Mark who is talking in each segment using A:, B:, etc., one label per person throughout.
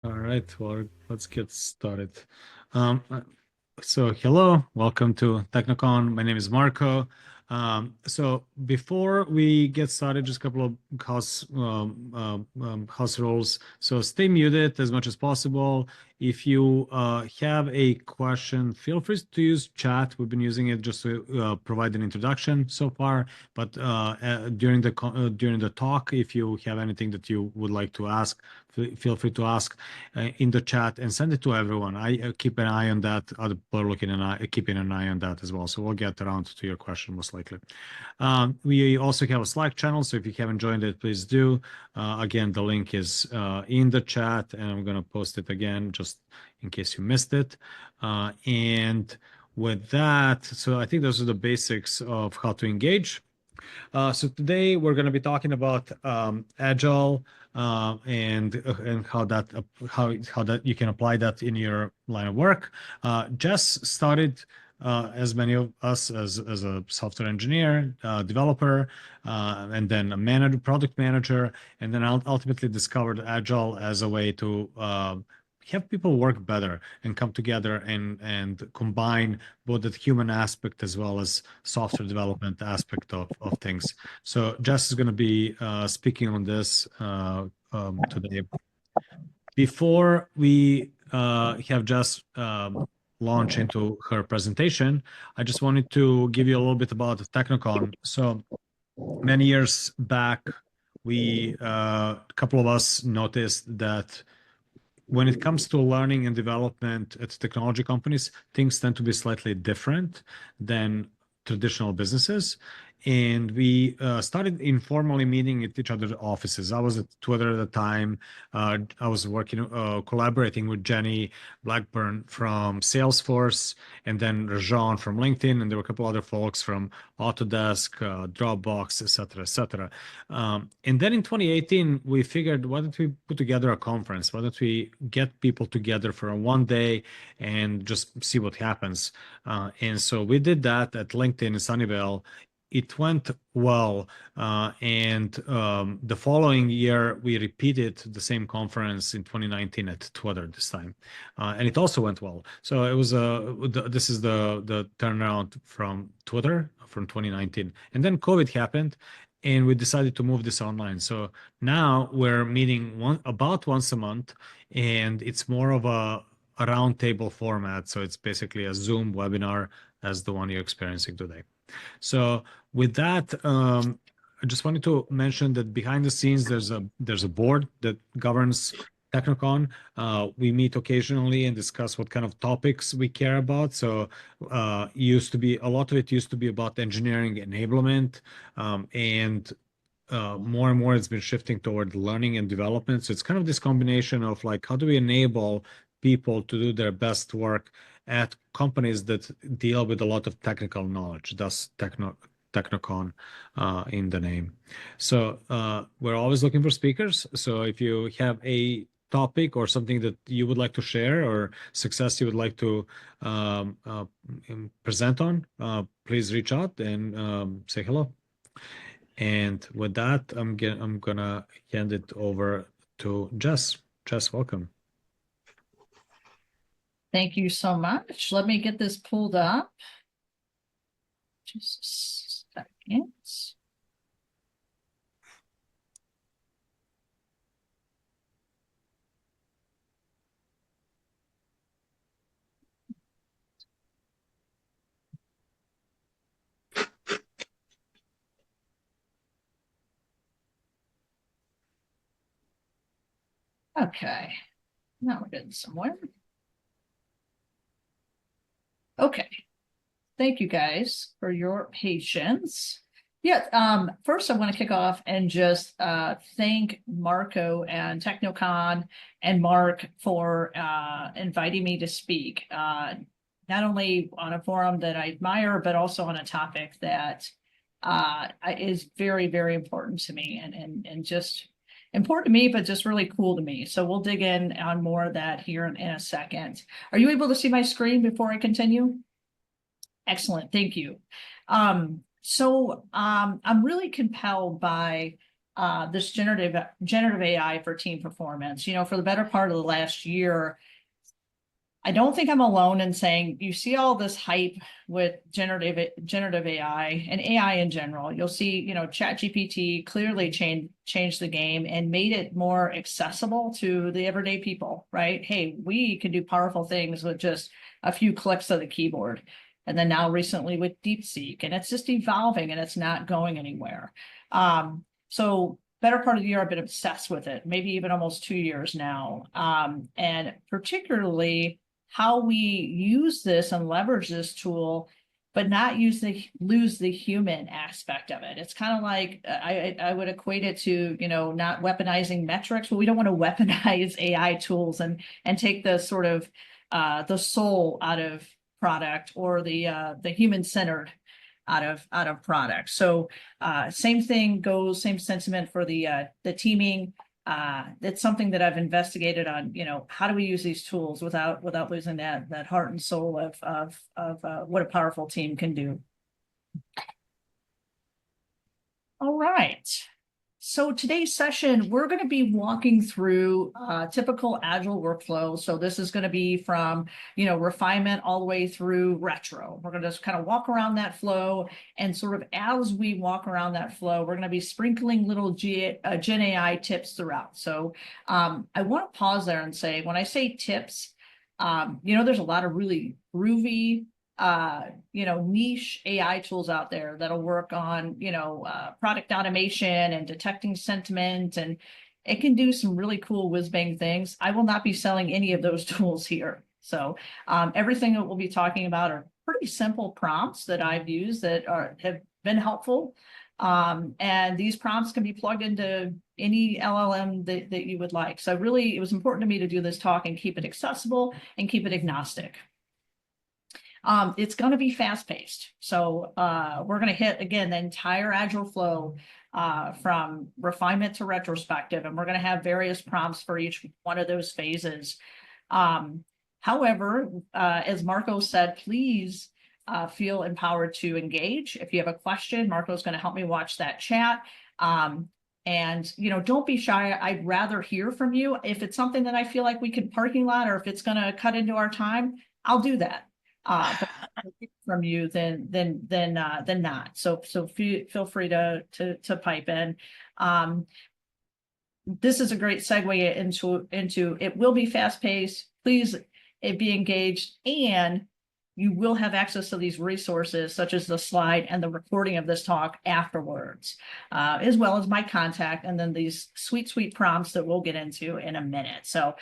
A: All right, well, let's get started. Um, uh, so hello, welcome to Technocon. My name is Marco. So before we get started, just a couple of house rules. So stay muted as much as possible. If you have a question, feel free to use chat. We've been using it just to provide an introduction so far. But during the talk, if you have anything that you would like to ask, feel free to ask in the chat and send it to everyone. I keep an eye on that. Other people are keeping an eye on that as well. So we'll get around to your question most likely. We also have a Slack channel, so if you haven't joined it, please do. Again, the link is in the chat, and I'm going to post it again just in case you missed it. And with that, so I think those are the basics of how to engage. So today we're going to be talking about Agile and how that you can apply that in your line of work. Jess started as many of us as a software engineer, developer, and then a manager, product manager, and then ultimately discovered Agile as a way to have people work better and come together and combine both the human aspect as well as software development aspect of things. So Jess is going to be speaking on this today. Before we have Jess launch into her presentation, I just wanted to give you a little bit about Technocon. So many years back, a couple of us noticed that when it comes to learning and development at technology companies, things tend to be slightly different than traditional businesses. And we started informally meeting at each other's offices. I was at Twitter at the time. I was collaborating with Jenny Blackburn from Salesforce, and then Rajan from LinkedIn, and there were a couple other folks from Autodesk, Dropbox, et cetera, et cetera. And then in 2018, we figured, why don't we put together a conference? Why don't we get people together for a one day and just see what happens? And so we did that at LinkedIn in Sunnyvale. It went well. And the following year, we repeated the same conference in 2019 at Twitter this time. And it also went well. So it was this is the turnaround from Twitter from 2019. And then COVID happened, and we decided to move this online. So now we're meeting about once a month, and it's more of a roundtable format. So it's basically a Zoom webinar as the one you're experiencing today. So with that, I just wanted to mention that behind the scenes, there's a board that governs Technocon. We meet occasionally and discuss what kind of topics we care about. So a lot of it used to be about engineering enablement, and more and more it's been shifting toward learning and development. So it's kind of this combination of like, how do we enable people to do their best work at companies that deal with a lot of technical knowledge, thus Technocon in the name. So we're always looking for speakers. So if you have a topic or something that you would like to share or success you would like to present on, please reach out and say hello. And with that, I'm gonna hand it over to Jess. Jess, welcome.
B: Thank you so much. Let me get this pulled up. Just a second. Okay, now we're getting somewhere. Okay, thank you guys for your patience. Yeah, first I want to kick off and just thank Marco and Technocon and Mark for inviting me to speak, not only on a forum that I admire, but also on a topic that is very, very important to me and just important to me, but just really cool to me. So we'll dig in on more of that here in a second. Are you able to see my screen before I continue? Excellent, thank you. I'm really compelled by this generative AI for team performance. For the better part of the last year, I don't think I'm alone in saying you see all this hype with generative AI and AI in general. You'll see, ChatGPT clearly changed the game and made it more accessible to the everyday people, right? Hey, we can do powerful things with just a few clicks of the keyboard. And then now recently with DeepSeek, and it's just evolving and it's not going anywhere. So better part of the year, I've been obsessed with it, maybe even almost 2 years now. And particularly how we use this and leverage this tool, but not lose the human aspect of it. It's kind of like, I would equate it to, not weaponizing metrics, but we don't want to weaponize AI tools and take the sort of the soul out of product, or the human-centered out of product. So same sentiment for the teaming. It's something that I've investigated on, how do we use these tools without losing that heart and soul of what a powerful team can do. All right. So today's session, we're going to be walking through typical Agile workflow. So this is going to be from, refinement all the way through retro. We're going to just kind of walk around that flow, and sort of as we walk around that flow, we're going to be sprinkling little Gen AI tips throughout. So I want to pause there and say, when I say tips, there's a lot of really groovy, niche AI tools out there that'll work on, product automation and detecting sentiment, and it can do some really cool whiz-bang things. I will not be selling any of those tools here. So everything that we'll be talking about are pretty simple prompts that I've used that have been helpful. And these prompts can be plugged into any LLM that you would like. So it was important to me to do this talk and keep it accessible and keep it agnostic. It's going to be fast-paced. So we're going to hit, again, the entire Agile flow from refinement to retrospective, and we're going to have various prompts for each one of those phases. However, as Marco said, please feel empowered to engage. If you have a question, Marco's going to help me watch that chat. And, don't be shy. I'd rather hear from you. If it's something that I feel like we can parking lot, or if it's going to cut into our time, I'll do that. But from you than not. So feel free to pipe in. This is a great segue into it will be fast paced. Please be engaged, and you will have access to these resources such as the slide and the recording of this talk afterwards, as well as my contact, and then these sweet prompts that we'll get into in a minute. So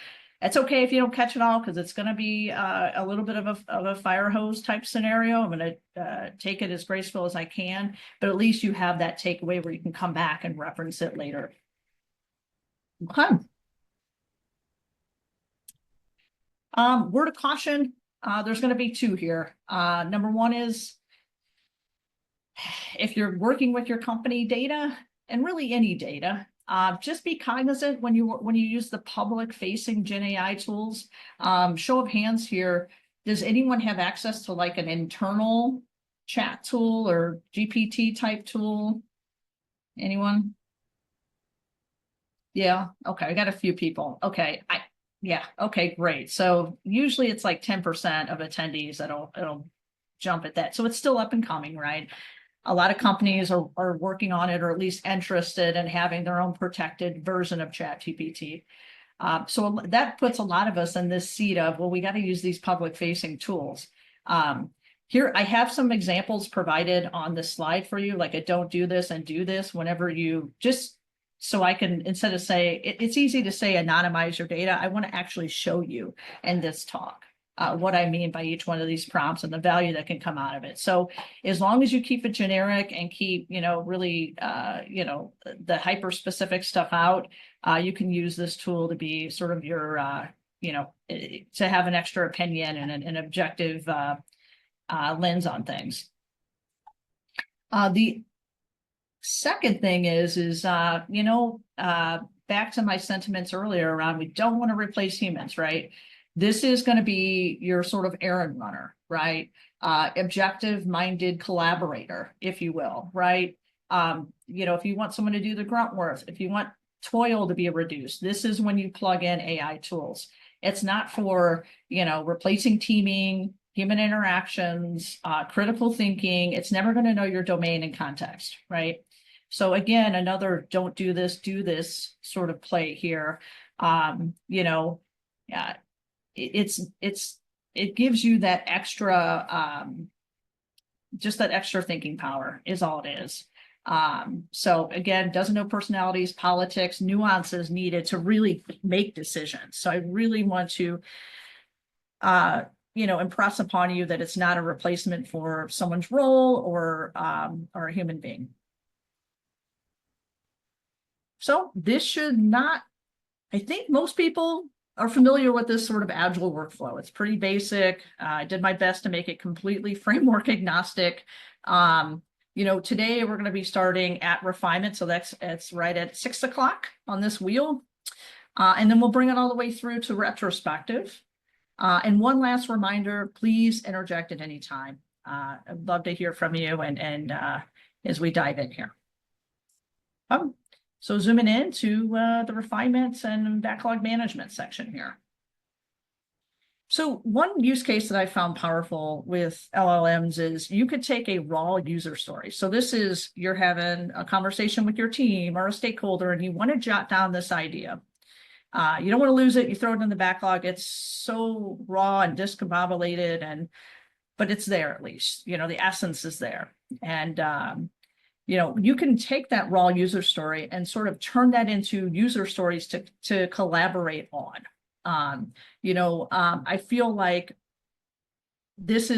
B: it's okay if you don't catch it all, because it's going to be a little bit of a fire hose type scenario. I'm going to take it as graceful as I can, but at least you have that takeaway where you can come back and reference it later. Okay. Word of caution, there's going to be two here. Number one is, if you're working with your company data, and really any data, just be cognizant when you use the public-facing Gen AI tools. Show of hands here. Does anyone have access to like an internal chat tool or GPT type tool? Anyone? Yeah. Okay. I got a few people. Okay. Yeah. Okay. Great. So usually it's like 10% of attendees it'll jump at that. So it's still up and coming, right? A lot of companies are working on it, or at least interested in having their own protected version of ChatGPT. So that puts a lot of us in this seat of, well, we got to use these public-facing tools. Here, I have some examples provided on the slide for you, like a don't do this and do this whenever you just, so I can, instead of say, it's easy to say anonymize your data. I want to actually show you in this talk what I mean by each one of these prompts and the value that can come out of it. So as long as you keep it generic and keep, really, the hyper specific stuff out, you can use this tool to be sort of your, to have an extra opinion and an objective lens on things. The second thing is back to my sentiments earlier around, we don't want to replace humans, right? This is going to be your sort of errand runner, right? Objective-minded collaborator, if you will, right? If you want someone to do the grunt work, if you want toil to be reduced, this is when you plug in AI tools. It's not for, replacing teaming, human interactions, critical thinking. It's never going to know your domain and context, right? So again, another don't do this, do this sort of play here. It gives you that extra, just that extra thinking power is all it is. So again, doesn't know personalities, politics, nuances needed to really make decisions. So I really want to, impress upon you that it's not a replacement for someone's role or a human being. So this should not, I think most people are familiar with this sort of Agile workflow. It's pretty basic. I did my best to make it completely framework agnostic. Today we're going to be starting at refinement. So it's right at 6 o'clock on this wheel. And then we'll bring it all the way through to retrospective. And one last reminder, please interject at any time. I'd love to hear from you and as we dive in here. So zooming in to the refinements and backlog management section here. So one use case that I found powerful with LLMs is you could take a raw user story. So this is, you're having a conversation with your team or a stakeholder and you want to jot down this idea. You don't want to lose it. You throw it in the backlog. It's so raw and discombobulated, but it's there at least. The essence is there. And you can take that raw user story and sort of turn that into user stories to collaborate on. I feel like this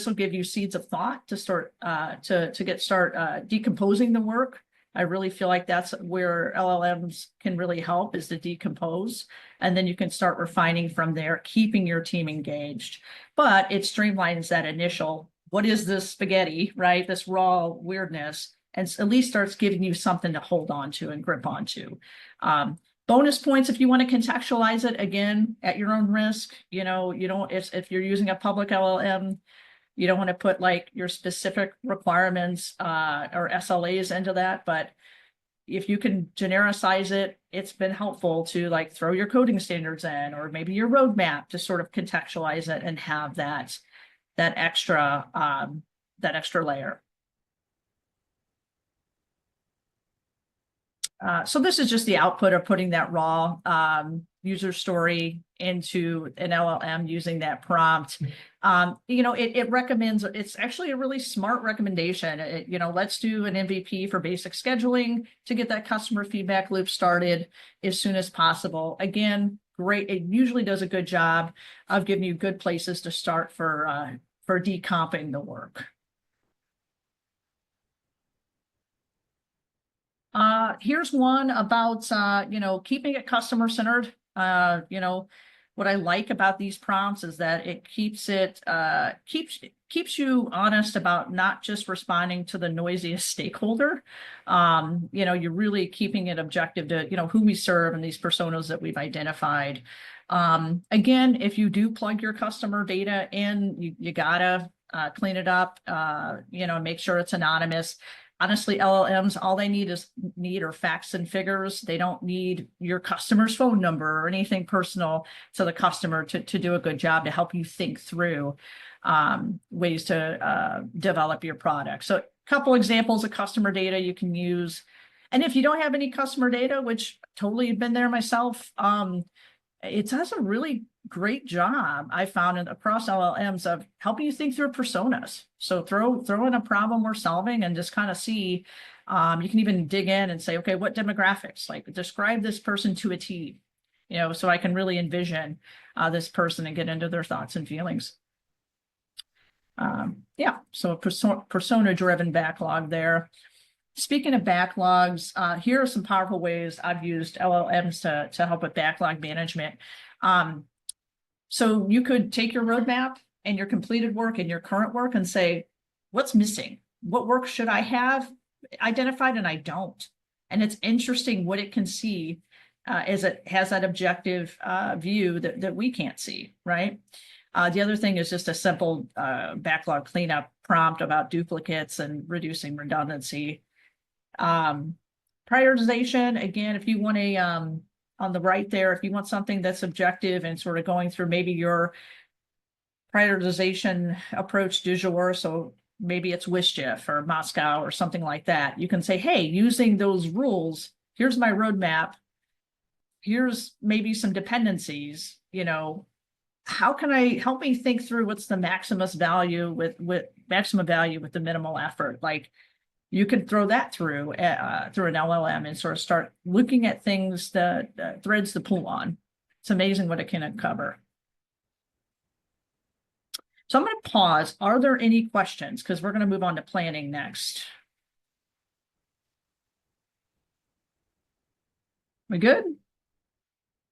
B: will give you seeds of thought to start decomposing the work. I really feel like that's where LLMs can really help, is to decompose, and then you can start refining from there, keeping your team engaged. But it streamlines that initial, what is this spaghetti, right? This raw weirdness, and at least starts giving you something to hold on to and grip onto. Bonus points if you want to contextualize it, again, at your own risk. If you're using a public LLM, you don't want to put like your specific requirements or SLAs into that. But if you can genericize it, it's been helpful to like throw your coding standards in, or maybe your roadmap, to sort of contextualize it and have that extra layer. So this is just the output of putting that raw user story into an LLM using that prompt. It recommends, it's actually a really smart recommendation. Let's do an MVP for basic scheduling to get that customer feedback loop started as soon as possible. Again, great. It usually does a good job of giving you good places to start for decomping the work. Here's one about, keeping it customer centered. What I like about these prompts is that it keeps you honest about not just responding to the noisiest stakeholder. You're really keeping it objective to, who we serve and these personas that we've identified. Again, if you do plug your customer data in, you gotta clean it up, make sure it's anonymous. Honestly, LLMs, all they need are facts and figures. They don't need your customer's phone number or anything personal to the customer to do a good job to help you think through ways to develop your product. So a couple examples of customer data you can use. And if you don't have any customer data, which totally have been there myself, it does a really great job, I found, across LLMs of helping you think through personas. So throw in a problem we're solving and just kind of see. You can even dig in and say, okay, what demographics? Like, describe this person to a T, so I can really envision this person and get into their thoughts and feelings. So a persona-driven backlog there. Speaking of backlogs, here are some powerful ways I've used LLMs to help with backlog management. So you could take your roadmap and your completed work and your current work and say, what's missing? What work should I have identified and I don't? And it's interesting what it can see as it has that objective view that we can't see, right? The other thing is just a simple backlog cleanup prompt about duplicates and reducing redundancy. Prioritization, again, if you want on the right there, if you want something that's objective and sort of going through maybe your prioritization approach du jour, so maybe it's Wischiff or Moscow or something like that, you can say, hey, using those rules, here's my roadmap, here's maybe some dependencies, how can I help me think through what's the maximum value with the minimal effort? Like, you could throw that through an LLM and sort of start looking at things, the threads to pull on. It's amazing what it can uncover. So I'm going to pause. Are there any questions? Because we're going to move on to planning next. We good?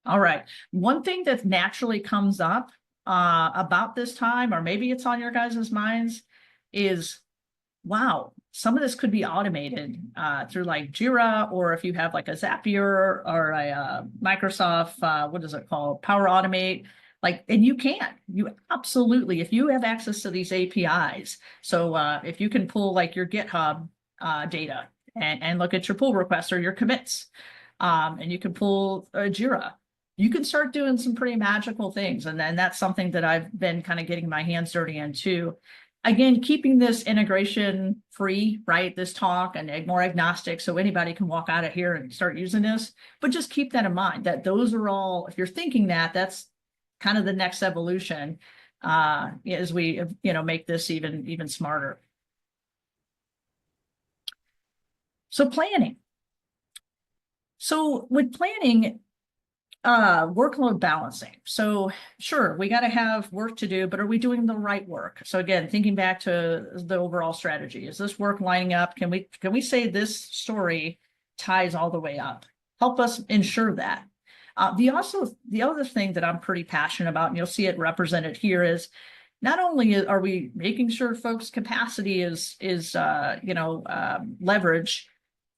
B: All right. One thing that naturally comes up about this time, or maybe it's on your guys' minds, is, wow, some of this could be automated through like Jira, or if you have like a Zapier or a Microsoft, what is it called? Power Automate. Like, and you absolutely, if you have access to these APIs. So if you can pull like your GitHub data and look at your pull requests or your commits, and you can pull Jira, you can start doing some pretty magical things. And then that's something that I've been kind of getting my hands dirty in too. Again, keeping this integration free, right? This talk and more agnostic, so anybody can walk out of here and start using this. But just keep that in mind, that those are all, if you're thinking that, that's kind of the next evolution as we, make this even smarter. So planning. So with planning, workload balancing. So sure, we got to have work to do, but are we doing the right work? So again, thinking back to the overall strategy, is this work lining up? Can we say this story ties all the way up? Help us ensure that. The other thing that I'm pretty passionate about, and you'll see it represented here, is not only are we making sure folks' capacity is leveraged,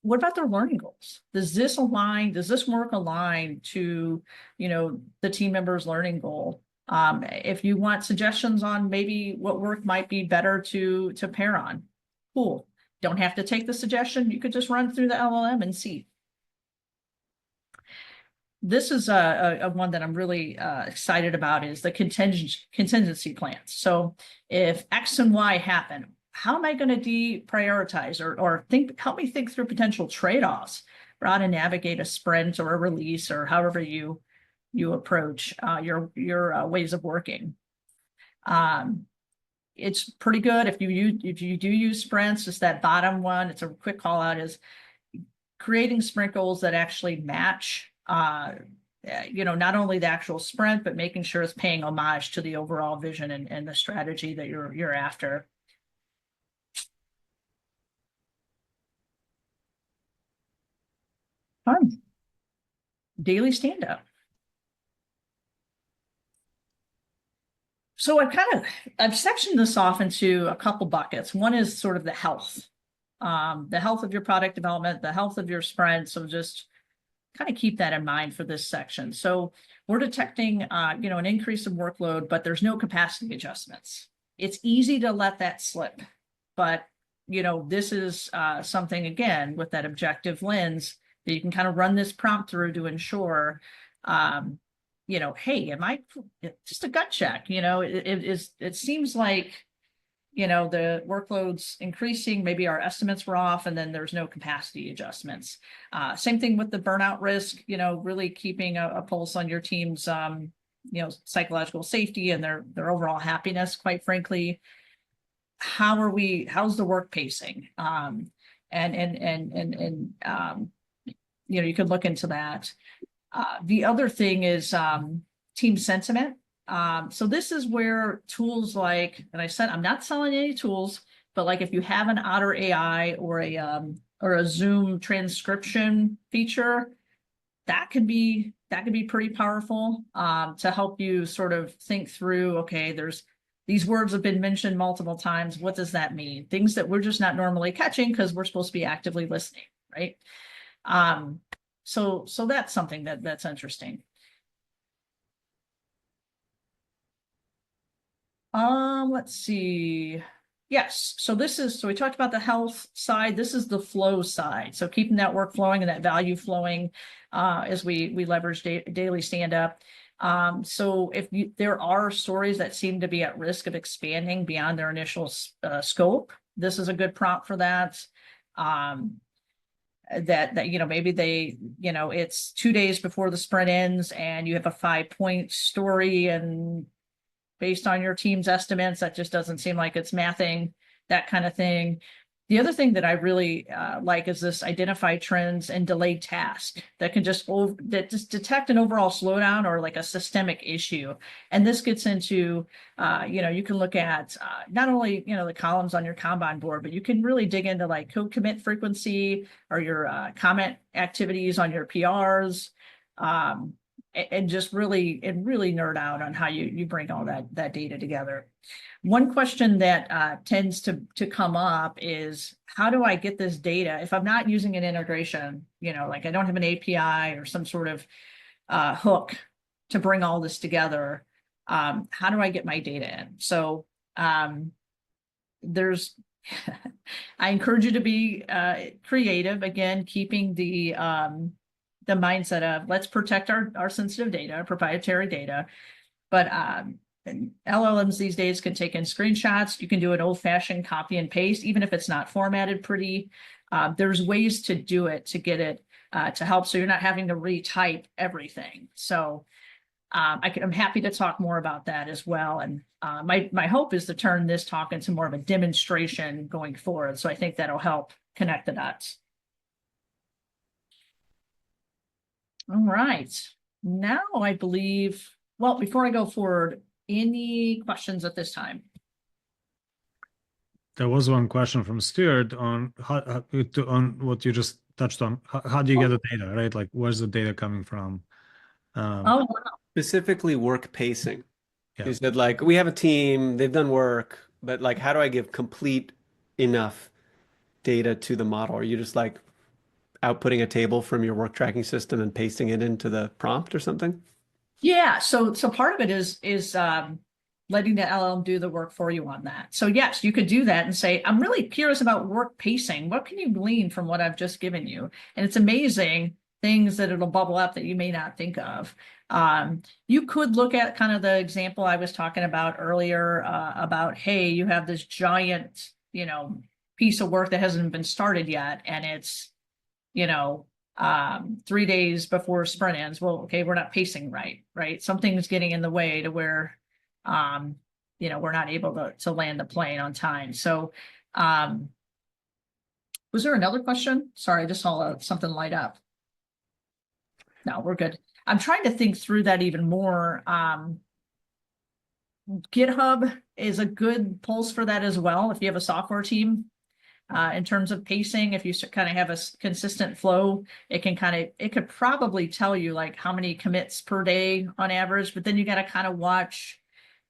B: what about their learning goals? Does this work align to, the team member's learning goal? If you want suggestions on maybe what work might be better to pair on, cool. Don't have to take the suggestion. You could just run through the LLM and see. This is a one that I'm really excited about, is the contingency plans. So if X and Y happen, how am I going to deprioritize or help me think through potential trade-offs for how to navigate a sprint or a release, or however you approach your ways of working. It's pretty good if you do use sprints. Just that bottom one, it's a quick call out, is creating sprint goals that actually match not only the actual sprint, but making sure it's paying homage to the overall vision and the strategy that you're after. Fun. Daily stand-up. So I've sectioned this off into a couple buckets. One is sort of the health of your product development, the health of your sprint. So just kind of keep that in mind for this section. So we're detecting, an increase in workload, but there's no capacity adjustments. It's easy to let that slip, but this is something, again, with that objective lens, that you can kind of run this prompt through to ensure, hey, just a gut check, it seems like, the workload's increasing, maybe our estimates were off, and then there's no capacity adjustments. Same thing with the burnout risk, really keeping a pulse on your team's, psychological safety and their overall happiness, quite frankly. How's the work pacing? You could look into that. The other thing is team sentiment. So this is where tools like, and I said, I'm not selling any tools, but like if you have an Otter AI or a Zoom transcription feature, that could be pretty powerful to help you sort of think through, okay, these words have been mentioned multiple times. What does that mean? Things that we're just not normally catching because we're supposed to be actively listening, right? So that's something that's interesting. Let's see. Yes. So we talked about the health side. This is the flow side. So keeping that work flowing and that value flowing as we leverage daily stand up. So if there are stories that seem to be at risk of expanding beyond their initial scope, this is a good prompt for that. That maybe it's 2 days before the sprint ends and you have a 5-point story, and based on your team's estimates, that just doesn't seem like it's mathing, that kind of thing. The other thing that I really like is this identify trends and delayed tasks that can just detect an overall slowdown or like a systemic issue. And this gets into, you can look at not only, the columns on your Kanban board, but you can really dig into like code commit frequency or your comment activities on your PRs. And just really nerd out on how you bring all that data together. One question that tends to come up is, how do I get this data if I'm not using an integration? Like I don't have an API or some sort of hook to bring all this together. How do I get my data in? So there's, I encourage you to be creative. Again, keeping the mindset of let's protect our sensitive data, our proprietary data. But LLMs these days can take in screenshots. You can do an old-fashioned copy and paste, even if it's not formatted pretty. There's ways to do it to get it to help, so you're not having to retype everything. So I'm happy to talk more about that as well. And my hope is to turn this talk into more of a demonstration going forward. So I think that'll help connect the dots. All right. Now I believe, well, before I go forward, any questions at this time?
A: There was one question from Stuart on on what you just touched on. How do you get the data, right? Like, where's the data coming from?
B: Oh, wow.
C: Specifically work pacing.
A: Yeah.
C: You said like, we have a team, they've done work, but like, how do I give complete enough data to the model? Are you just like outputting a table from your work tracking system and pasting it into the prompt or something?
B: Yeah. So part of it is letting the LLM do the work for you on that. So yes, you could do that and say, I'm really curious about work pacing. What can you glean from what I've just given you? And it's amazing things that it'll bubble up that you may not think of. You could look at kind of the example I was talking about earlier about, hey, you have this giant, piece of work that hasn't been started yet, and it's, 3 days before sprint ends. Well, okay, we're not pacing right? Something's getting in the way to where, we're not able to land the plane on time. So, was there another question? Sorry, I just saw something light up. No, we're good. I'm trying to think through that even more. GitHub is a good pulse for that as well. If you have a software team, in terms of pacing, if you kind of have a consistent flow, it could probably tell you like how many commits per day on average, but then you got to kind of watch.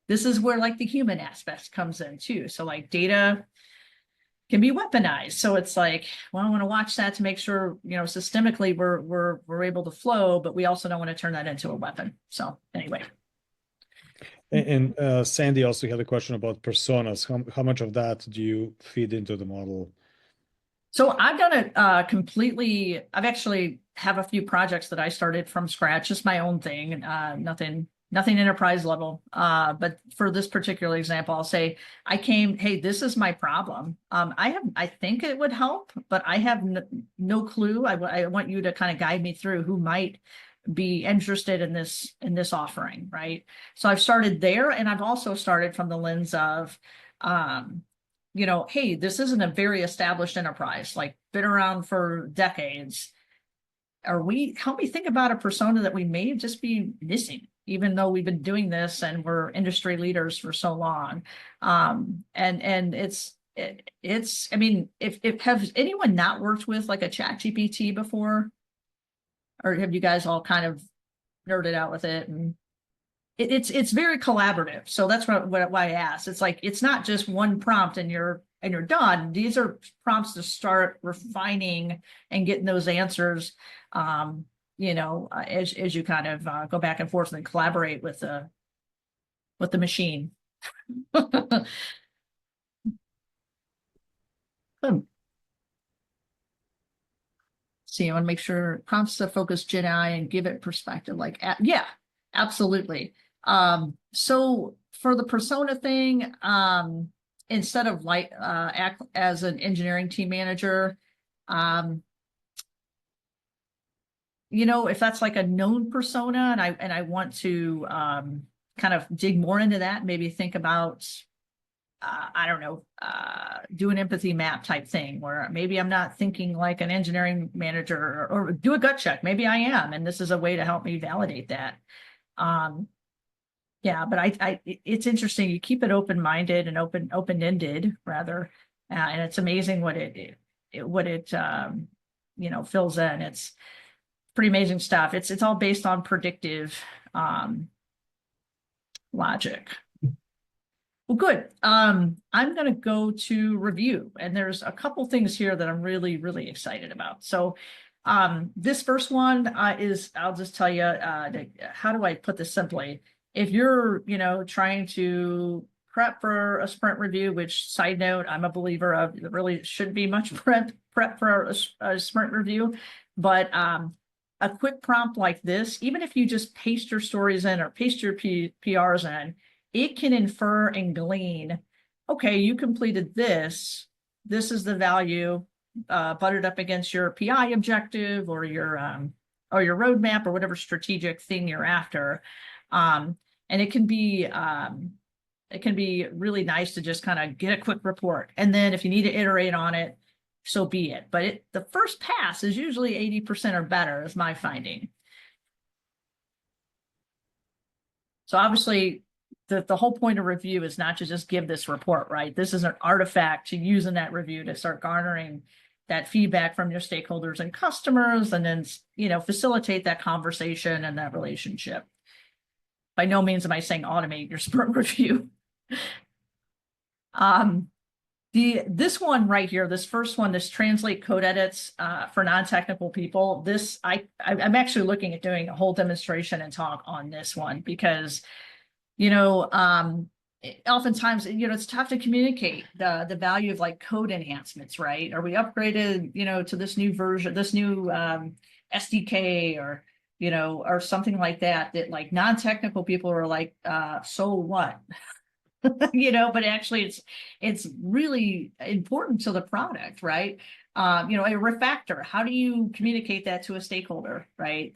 B: This is where like the human aspect comes in too. So like data can be weaponized. So it's like, well, I want to watch that to make sure, systemically we're able to flow, but we also don't want to turn that into a weapon. So anyway.
A: And Sandy also had a question about personas. How much of that do you feed into the model?
B: So I've done it completely. I've actually have a few projects that I started from scratch, just my own thing, nothing enterprise level. But for this particular example, I'll say hey, this is my problem. I think it would help, but I have no clue. I want you to kind of guide me through who might be interested in this offering, right? So I've started there, and I've also started from the lens of, hey, this isn't a very established enterprise, like been around for decades. Help me think about a persona that we may just be missing, even though we've been doing this and we're industry leaders for so long. And it's, I mean, if have anyone not worked with like a ChatGPT before? Or have you guys all kind of nerded out with it? And it's very collaborative. So that's why I asked. It's like, it's not just one prompt and you're done. These are prompts to start refining and getting those answers, as you kind of go back and forth and collaborate with the machine. See, I want to make sure prompts to focus GenAI and give it perspective. Like, yeah, absolutely. So for the persona thing, instead of like act as an engineering team manager, if that's like a known persona and I want to kind of dig more into that, maybe think about I don't know, do an empathy map type thing where maybe I'm not thinking like an engineering manager or do a gut check. Maybe I am, and this is a way to help me validate that. Yeah, but it's interesting. You keep it open-minded and open-ended rather, and it's amazing what it fills in. It's pretty amazing stuff. It's all based on predictive logic. Well, good. I'm going to go to review, and there's a couple things here that I'm really, really excited about. So this first one is, I'll just tell you, how do I put this simply? If you're, trying to prep for a sprint review, which side note, I'm a believer of, there really shouldn't be much prep for a sprint review, but a quick prompt like this, even if you just paste your stories in or paste your PRs in, it can infer and glean, okay, you completed this. This is the value buttered up against your PI objective or your roadmap or whatever strategic thing you're after. And it can be really nice to just kind of get a quick report. And then if you need to iterate on it, so be it. But the first pass is usually 80% or better, is my finding. So obviously, the whole point of review is not to just give this report, right? This is an artifact to use in that review to start garnering that feedback from your stakeholders and customers, and then, facilitate that conversation and that relationship. By no means am I saying automate your sprint review. This one right here, this first one, this translate code edits for non-technical people. This I'm actually looking at doing a whole demonstration and talk on this one because oftentimes, it's tough to communicate the value of like code enhancements, right? Are we upgraded, to this new version, this new SDK or something like that like non-technical people are like, so what? But actually it's really important to the product, right? A refactor, how do you communicate that to a stakeholder, right?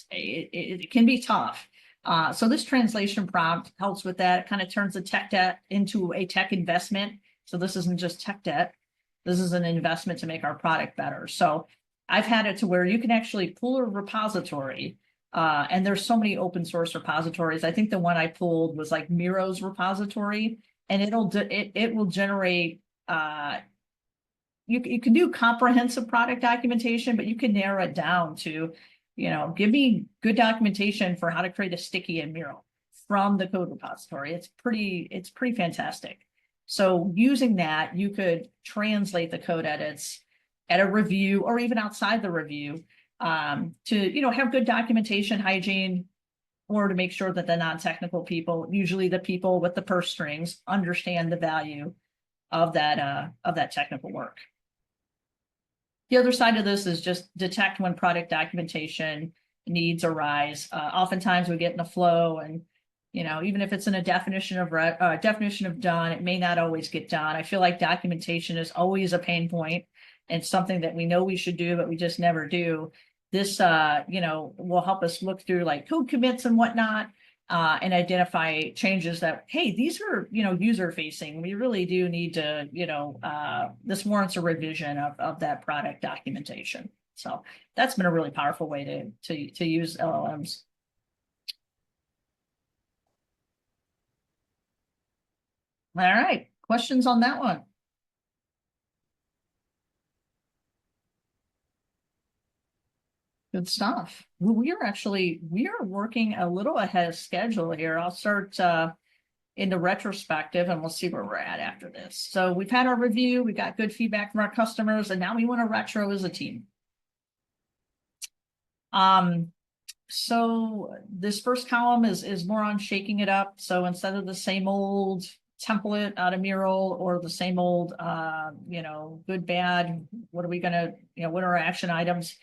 B: It can be tough. So this translation prompt helps with that. It kind of turns the tech debt into a tech investment. So this isn't just tech debt. This is an investment to make our product better. So I've had it to where you can actually pull a repository, and there's so many open source repositories. I think the one I pulled was like Miro's repository, and it will generate, you can do comprehensive product documentation, but you can narrow it down to, give me good documentation for how to create a sticky in Miro from the code repository. It's pretty fantastic. So using that, you could translate the code edits at a review or even outside the review to, have good documentation hygiene, or to make sure that the non-technical people, usually the people with the purse strings, understand the value of that technical work. The other side of this is just detect when product documentation needs arise. Oftentimes we get in the flow and, even if it's in a definition of done, it may not always get done. I feel like documentation is always a pain point and something that we know we should do, but we just never do. This, will help us look through like code commits and whatnot, and identify changes that, hey, these are, user facing. We really do need to, this warrants a revision of that product documentation. So that's been a really powerful way to use LLMs. All right, questions on that one? Good stuff. Well, we are working a little ahead of schedule here. I'll start into retrospective and we'll see where we're at after this. So we've had our review, we got good feedback from our customers, and now we want to retro as a team. So this first column is more on shaking it up. So instead of the same old, template out of Mural or the same old, you know, good, bad, what are we gonna, you know, what are our action items?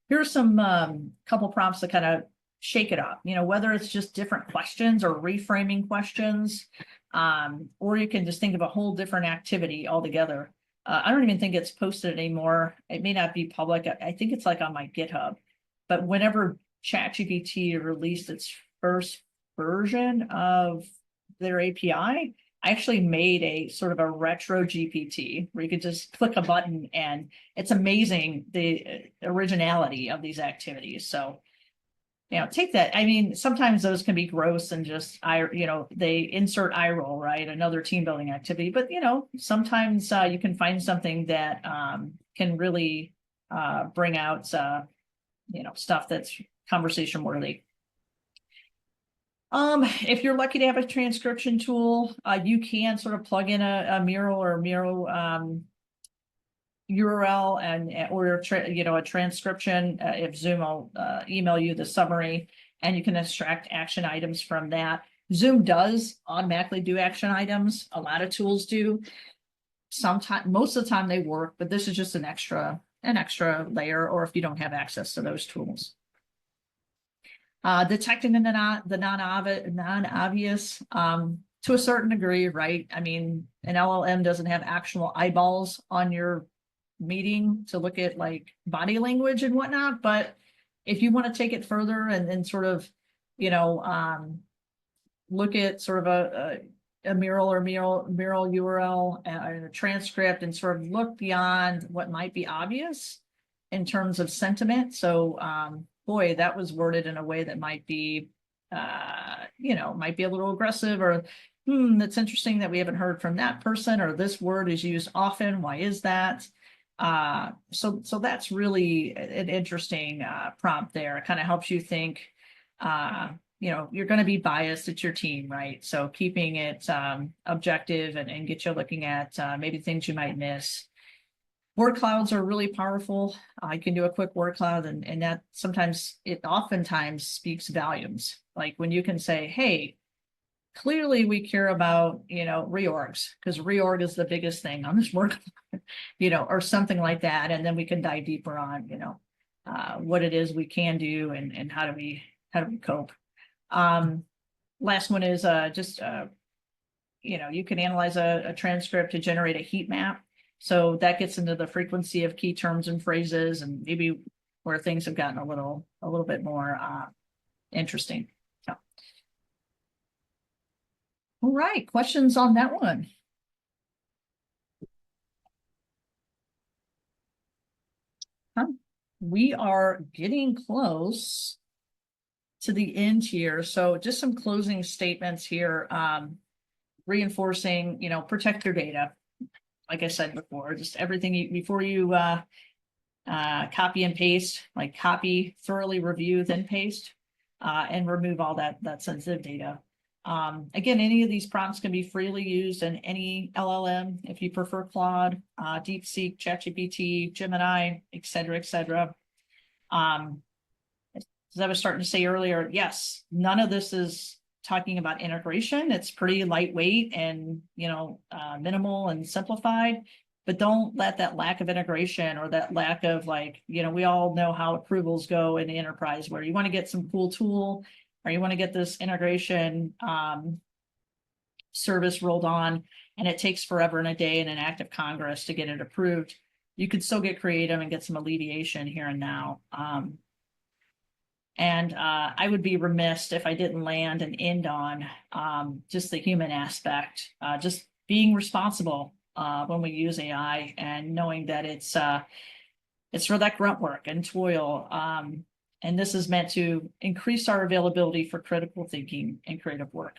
B: Here's some couple prompts to kind of shake it up, you know, whether it's just different questions or reframing questions, or you can just think of a whole different activity altogether. I don't even think it's posted anymore. It may not be public. I think it's like on my GitHub, but whenever ChatGPT released its first version of their API, I actually made a sort of a retro GPT where you could just click a button, and it's amazing the originality of these activities. So, you know, take that. I mean, sometimes those can be gross and just you know, they insert eye roll, right? Another team building activity, but you know, sometimes you can find something that can really bring out you know, stuff that's conversation worthy. If you're lucky to have a transcription tool, you can sort of plug in a Mural or Mural URL or you know, a transcription. If Zoom will email you the summary, and you can extract action items from that. Zoom does automatically do action items. A lot of tools do. Sometimes, most of the time they work, but this is just an extra layer, or if you don't have access to those tools. Detecting the non-obvious to a certain degree, right? I mean, an LLM doesn't have actual eyeballs on your meeting to look at like body language and whatnot, but if you want to take it further and sort of, you know, look at sort of a Mural or Mural URL and a transcript and sort of look beyond what might be obvious in terms of sentiment. So, boy, that was worded in a way that might be, you know, might be a little aggressive, or, that's interesting that we haven't heard from that person, or this word is used often. Why is that? So that's really an interesting prompt there. It kind of helps you think, you know, you're going to be biased. It's your team, right? So keeping it objective and get you looking at maybe things you might miss. Word clouds are really powerful. I can do a quick word cloud, and that oftentimes speaks volumes. Like when you can say, hey, clearly we care about, you know, reorgs, because reorg is the biggest thing on this word cloud, you know, or something like that. And then we can dive deeper on, you know, what it is we can do and how do we cope. Last one is just, you know, you can analyze a transcript to generate a heat map. So that gets into the frequency of key terms and phrases, and maybe where things have gotten a little bit more interesting. So. All right, questions on that one? We are getting close to the end here. So just some closing statements here, reinforcing, you know, protect your data. Like I said before, just everything before you copy and paste, like copy, thoroughly review, then paste, and remove all that sensitive data. Again, any of these prompts can be freely used in any LLM if you prefer Claude, DeepSeek, ChatGPT, Gemini, et cetera, et cetera. As I was starting to say earlier, yes, none of this is talking about integration. It's pretty lightweight and, you know, minimal and simplified, but don't let that lack of integration or that lack of, like, you know, we all know how approvals go in the enterprise, where you want to get some cool tool or you want to get this integration service rolled on, and it takes forever and a day in an act of Congress to get it approved. You could still get creative and get some alleviation here and now. And I would be remiss if I didn't land and end on just the human aspect, just being responsible when we use AI, and knowing that it's for that grunt work and toil. And this is meant to increase our availability for critical thinking and creative work.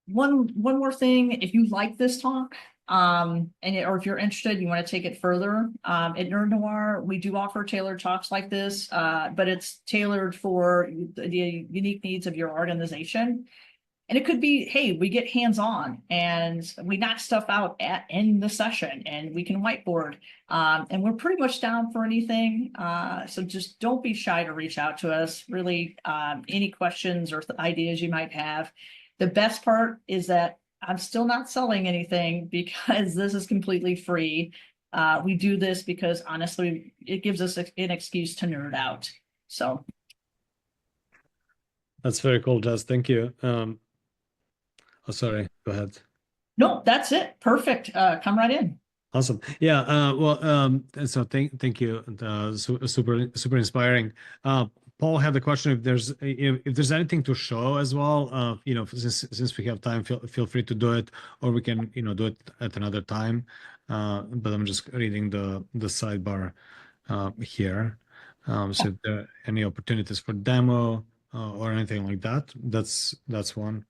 B: One more thing, if you like this talk, or if you're interested, you want to take it further, at Nerd Noir, we do offer tailored talks like this, but it's tailored for the unique needs of your organization. And it could be, hey, we get hands-on and we knock stuff out in the session and we can whiteboard. And we're pretty much down for anything. So just don't be shy to reach out to us. Really, any questions or ideas you might have. The best part is that I'm still not selling anything because this is completely free. We do this because honestly, it gives us an excuse to nerd out. So
A: That's very cool, Jess. Thank you. Oh, sorry. Go ahead.
B: no, that's it. Perfect. Come right in.
A: Awesome. Yeah. So thank you. Super inspiring. Paul had a question if there's anything to show as well. Since we have time, feel free to do it, or we can do it at another time. But I'm just reading the sidebar here. So if there are any opportunities for demo or anything like that, that's one.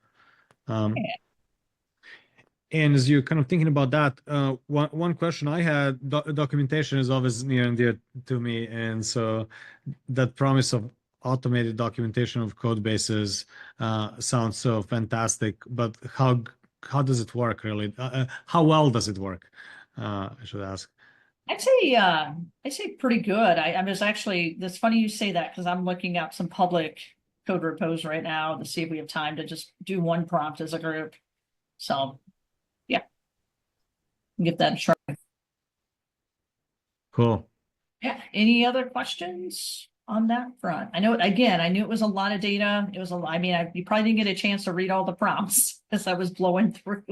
A: And as you're kind of thinking about that, one question I had, documentation is always near and dear to me. And so that promise of automated documentation of code bases sounds so fantastic, but how does it work really? How well does it work? I should ask.
B: I'd say pretty good. I'm just actually, it's funny you say that because I'm looking up some public code repos right now to see if we have time to just do one prompt as a group. So yeah, get that try.
A: Cool.
B: Yeah. Any other questions on that front? I know, again, I knew it was a lot of data. It was I mean, you probably didn't get a chance to read all the prompts as I was blowing through.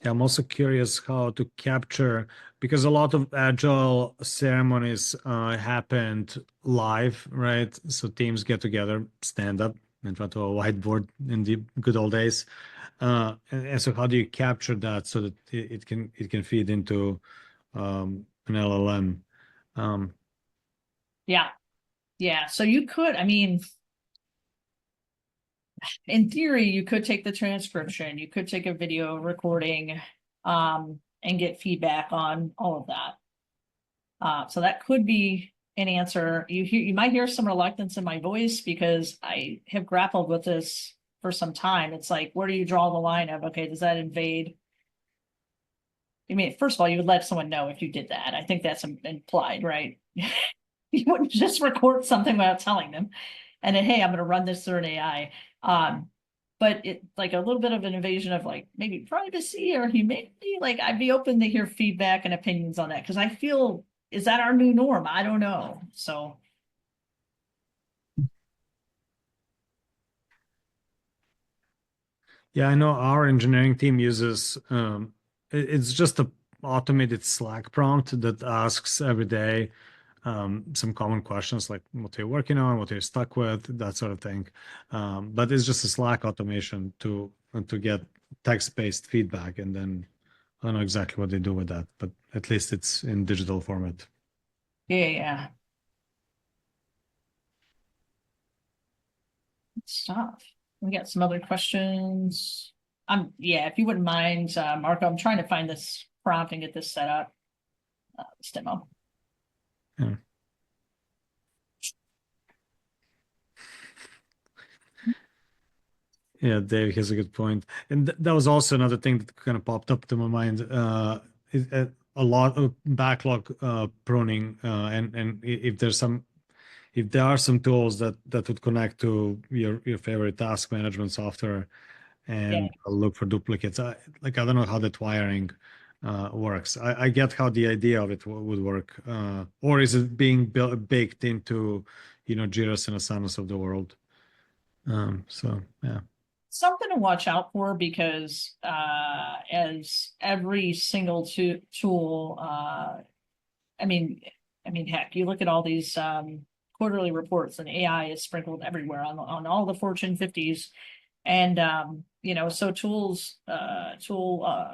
A: Yeah, I'm also curious how to capture, because a lot of agile ceremonies happened live, right? So teams get together, stand up in front of a whiteboard in the good old days. And so how do you capture that so that it can feed into an LLM? Um,
B: Yeah. Yeah. So you could, I mean, in theory, you could take the transcription, you could take a video recording, and get feedback on all of that. So that could be an answer. You might hear some reluctance in my voice because I have grappled with this for some time. It's like, where do you draw the line of, okay, does that invade? I mean, first of all, you would let someone know if you did that. I think that's implied, right? You wouldn't just record something without telling them. And then, hey, I'm going to run this through an AI. But it like a little bit of an invasion of like maybe privacy or humanity. Like I'd be open to hear feedback and opinions on that because I feel, is that our new norm? I don't know. So
A: yeah, I know our engineering team uses it's just a automated Slack prompt that asks every day some common questions like what you're working on, what you're stuck with, that sort of thing. But it's just a Slack automation to get text-based feedback, and then I don't know exactly what they do with that, but at least it's in digital format.
B: yeah. Stuff. We got some other questions. Yeah, if you wouldn't mind, Marco, I'm trying to find this prompt and get this set up. This demo.
A: Yeah. Yeah, Dave has a good point. And that was also another thing that kind of popped up to my mind. A lot of backlog pruning, and if there are some tools that would connect to your favorite task management software
B: Yeah.
A: and look for duplicates. I don't know how that wiring works. I get how the idea of it would work, or is it being baked into Jira's and Asana's of the world? So yeah.
B: Something to watch out for because as every single tool, I mean, heck, you look at all these quarterly reports and AI is sprinkled everywhere on all the Fortune 50s. And so tool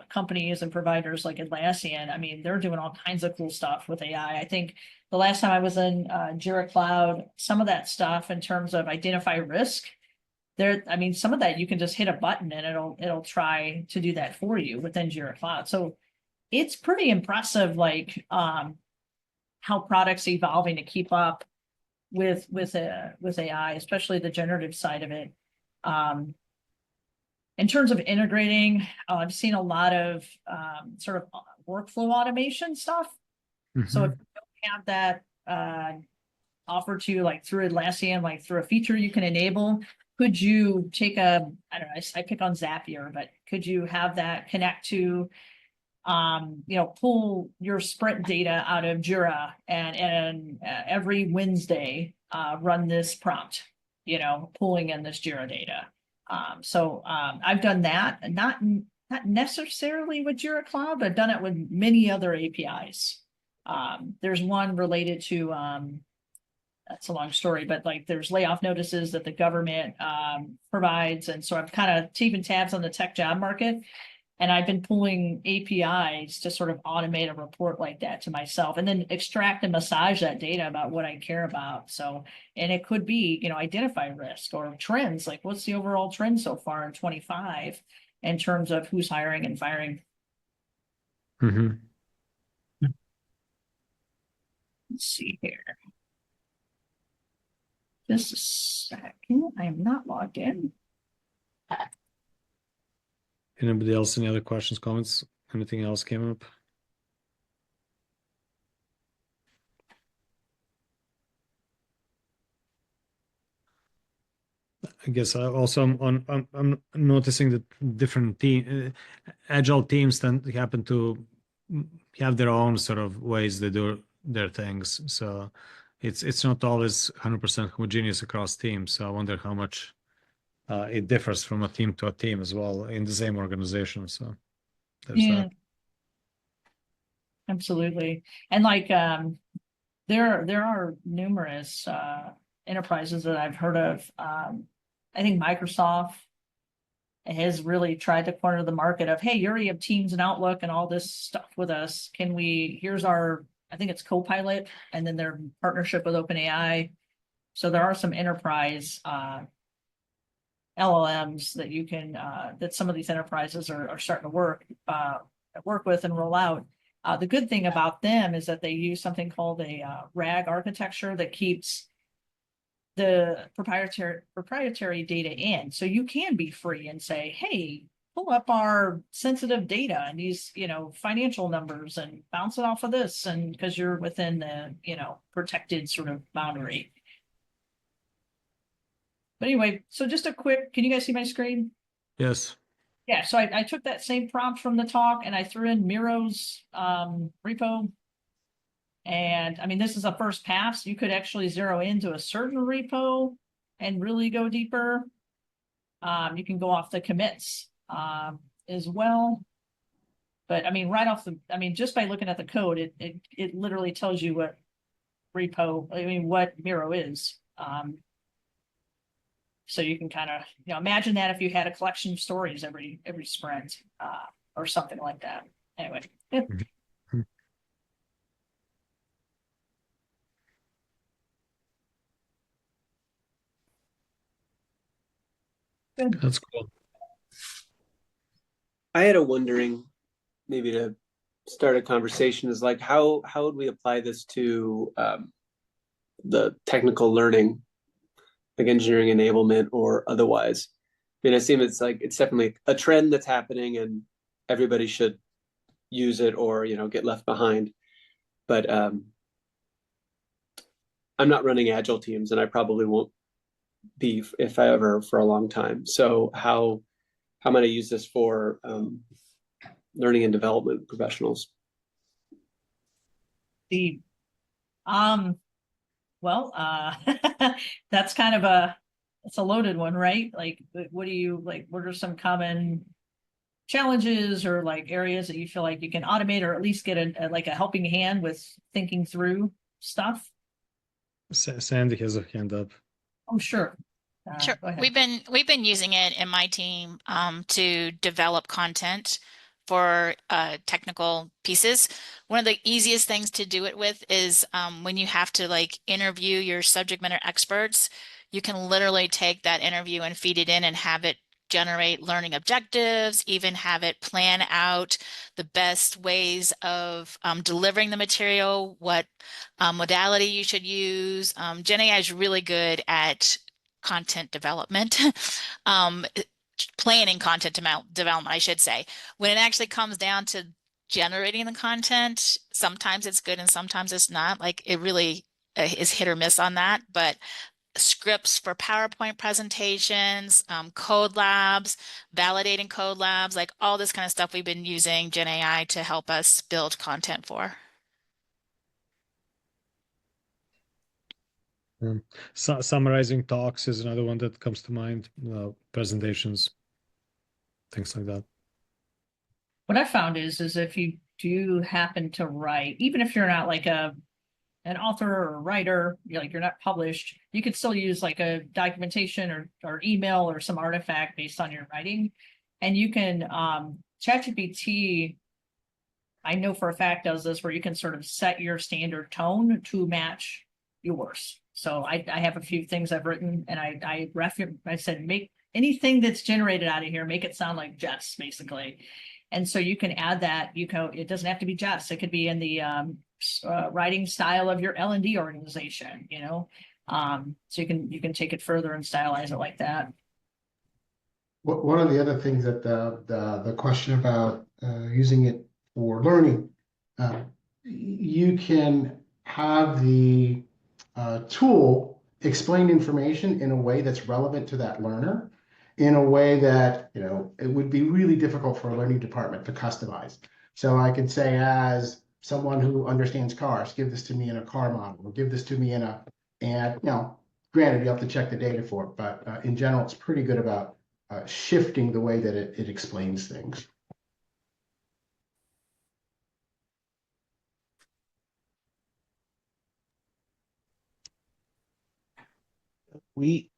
B: companies and providers like Atlassian, I mean, they're doing all kinds of cool stuff with AI. I think the last time I was in Jira Cloud, some of that stuff in terms of identify risk, I mean, some of that you can just hit a button and it'll try to do that for you within Jira Cloud. So it's pretty impressive, like how products evolving to keep up with AI, especially the generative side of it. In terms of integrating, I've seen a lot of sort of workflow automation stuff. So if you don't have that offered to you like through Atlassian, like through a feature you can enable, could you take I don't know, I pick on Zapier, but could you have that connect to, pull your sprint data out of Jira and every Wednesday, run this prompt, pulling in this Jira data. So I've done that, not necessarily with Jira Cloud, but I've done it with many other APIs. There's one related to, that's a long story, but like there's layoff notices that the government provides. And so I'm kind of keeping tabs on the tech job market. And I've been pulling APIs to sort of automate a report like that to myself and then extract and massage that data about what I care about. So, and it could be, identify risk or trends, like what's the overall trend so far in 25 in terms of who's hiring and firing.
A: Mm-hmm.
B: Let's see here. Just a second. I am not logged in.
A: Anybody else? Any other questions, comments? Anything else came up? I guess I'm noticing that different agile teams happen to have their own sort of ways they do their things. So it's not always 100% homogeneous across teams. So I wonder how much it differs from a team to a team as well in the same organization. So there's that.
B: Absolutely. And like there are numerous enterprises that I've heard of. I think Microsoft has really tried to corner the market of, hey, you already have Teams and Outlook and all this stuff with us. Here's our, I think it's Copilot, and then their partnership with OpenAI. So there are some enterprise LLMs that you can, that some of these enterprises are starting to work with and roll out. The good thing about them is that they use something called a RAG architecture that keeps the proprietary data in. So you can be free and say, hey, pull up our sensitive data and these, financial numbers and bounce it off of this. And because you're within the, protected sort of boundary. But anyway, so just a quick, can you guys see my screen?
A: Yes.
B: Yeah, so I took that same prompt from the talk and I threw in Miro's repo. And I mean, this is a first pass. You could actually zero into a certain repo and really go deeper. You can go off the commits as well. But I mean, just by looking at the code, it literally tells you what what Miro is. So you can kind of, imagine that if you had a collection of stories every sprint or something like that. Anyway. Yep. Good.
A: That's cool.
C: I had a wondering, maybe to start a conversation, is like how would we apply this to the technical learning, like engineering enablement or otherwise? I mean, I assume it's definitely a trend that's happening and everybody should use it or get left behind. But I'm not running agile teams, and I probably won't be if I ever for a long time. So how might I use this for learning and development professionals?
B: Well, that's kind of it's a loaded one, right? Like, what are some common challenges or like areas that you feel like you can automate or at least get a helping hand with thinking through stuff?
A: Sandy has a hand up.
B: Oh, sure.
D: Sure.
B: Go ahead.
D: We've been using it in my team to develop content for technical pieces. One of the easiest things to do it with is when you have to interview your subject matter experts, you can literally take that interview and feed it in and have it generate learning objectives, even have it plan out the best ways of delivering the material, what modality you should use. GenAI is really good at content development, planning content development, I should say. When it actually comes down to generating the content, sometimes it's good and sometimes it's not. Like it really is hit or miss on that, but scripts for PowerPoint presentations, code labs, validating code labs, like all this kind of stuff we've been using GenAI to help us build content for.
A: Summarizing talks is another one that comes to mind. Presentations, things like that.
B: What I found is if you do happen to write, even if you're not like an author or a writer, you're not published, you could still use like a documentation or email or some artifact based on your writing. And you can, ChatGPT, I know for a fact does this, where you can sort of set your standard tone to match yours. So I have a few things I've written, and I said, make anything that's generated out of here, make it sound like Jess, basically. And so you can add that. It doesn't have to be Jess. It could be in the writing style of your L&D organization. So you can take it further and stylize it like that.
E: One of the other things that the question about using it for learning, you can have the tool explain information in a way that's relevant to that learner, in a way that it would be really difficult for a learning department to customize. So I could say, as someone who understands cars, give this to me in a car model, or give this to me in and granted, you have to check the data for it, but in general, it's pretty good about shifting the way that it explains things.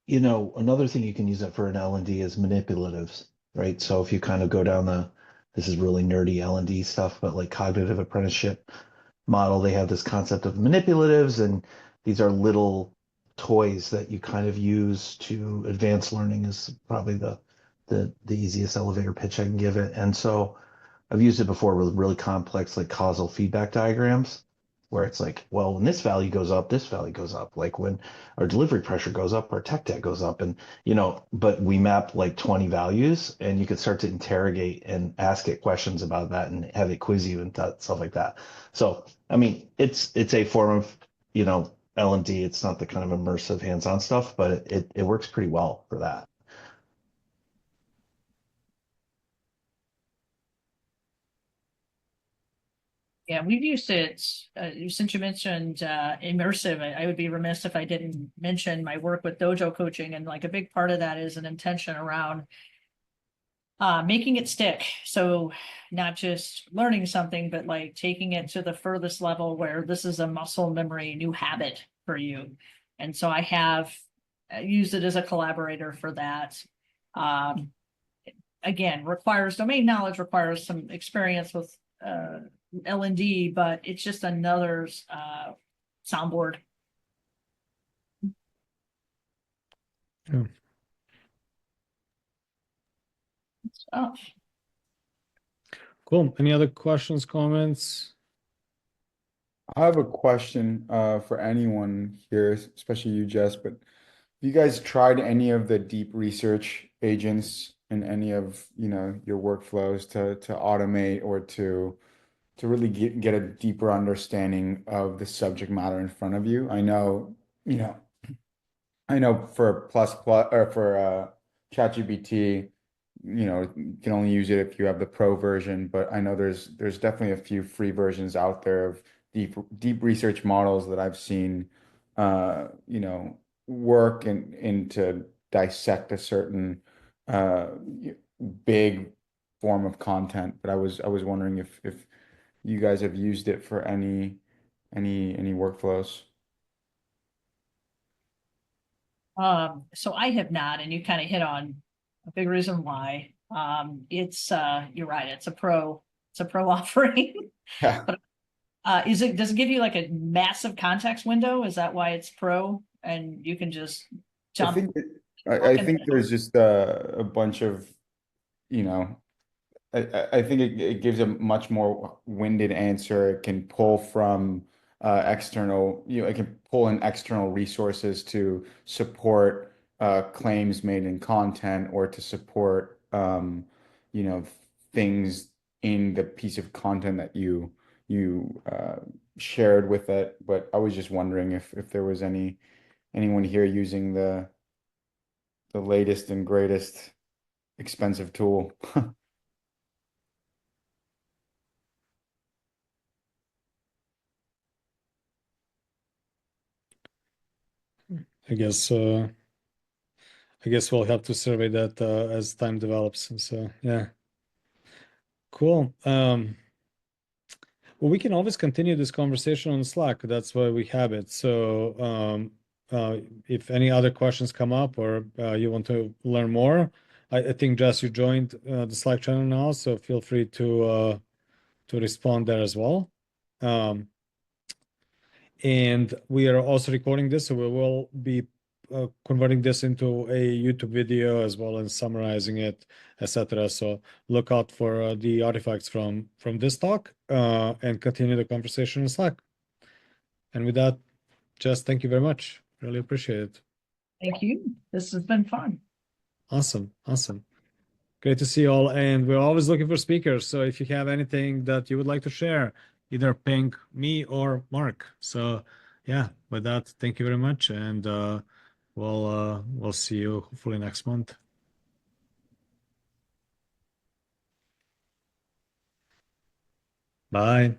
F: Another thing you can use it for in L&D is manipulatives, right? So if you kind of go down this is really nerdy L&D stuff, but like cognitive apprenticeship model, they have this concept of manipulatives, and these are little toys that you kind of use to advance learning is probably the easiest elevator pitch I can give it. And so I've used it before with really complex like causal feedback diagrams, where it's like, well, when this value goes up, this value goes up. Like when our delivery pressure goes up, our tech debt goes up. And, but we map like 20 values, and you could start to interrogate and ask it questions about that and have it quiz you and stuff like that. So, I mean, it's a form of, L&D. It's not the kind of immersive hands-on stuff, but it works pretty well for that.
B: Yeah, we've used it, since you mentioned immersive, I would be remiss if I didn't mention my work with Dojo coaching. And like a big part of that is an intention around making it stick. So not just learning something, but like taking it to the furthest level where this is a muscle memory, new habit for you. And so I have used it as a collaborator for that. Again, requires domain knowledge, requires some experience with L&D, but it's just another soundboard.
A: Yeah.
B: Oh,
A: Cool. Any other questions, comments?
G: I have a question for anyone here, especially you, Jess, but have you guys tried any of the deep research agents in any of your workflows to automate or to really get a deeper understanding of the subject matter in front of you? I know for or for ChatGPT, you can only use it if you have the pro version, but I know there's definitely a few free versions out there of deep research models that I've seen work and to dissect a certain big form of content. But I was wondering if you guys have used it for any workflows.
B: so I have not, and you kind of hit on a big reason why. It's you're right, it's a pro offering.
G: Yeah.
B: But does it give you like a massive context window? Is that why it's pro? And you can just
G: I
B: jump.
G: think I think there's just a bunch of, you know, I think it gives a much more winded answer. It can pull from external, it can pull in external resources to support claims made in content or to support, you know, things in the piece of content that you shared with it. But I was just wondering if there was anyone here using the latest and greatest expensive tool.
A: I guess we'll have to survey that as time develops. And so yeah, cool. Well, we can always continue this conversation on Slack. That's why we have it. So if any other questions come up or you want to learn more, I think Jess, you joined the Slack channel now, so feel free to respond there as well. And we are also recording this, so we will be converting this into a YouTube video as well as summarizing it, etc. So look out for the artifacts from this talk and continue the conversation in Slack. And with that, Jess, thank you very much. Really appreciate it.
B: Thank you. This has been fun.
A: Awesome. Awesome. Great to see you all. And we're always looking for speakers. So if you have anything that you would like to share, either ping me or Mark. So yeah, with that, thank you very much. And we'll see you hopefully next month. Bye.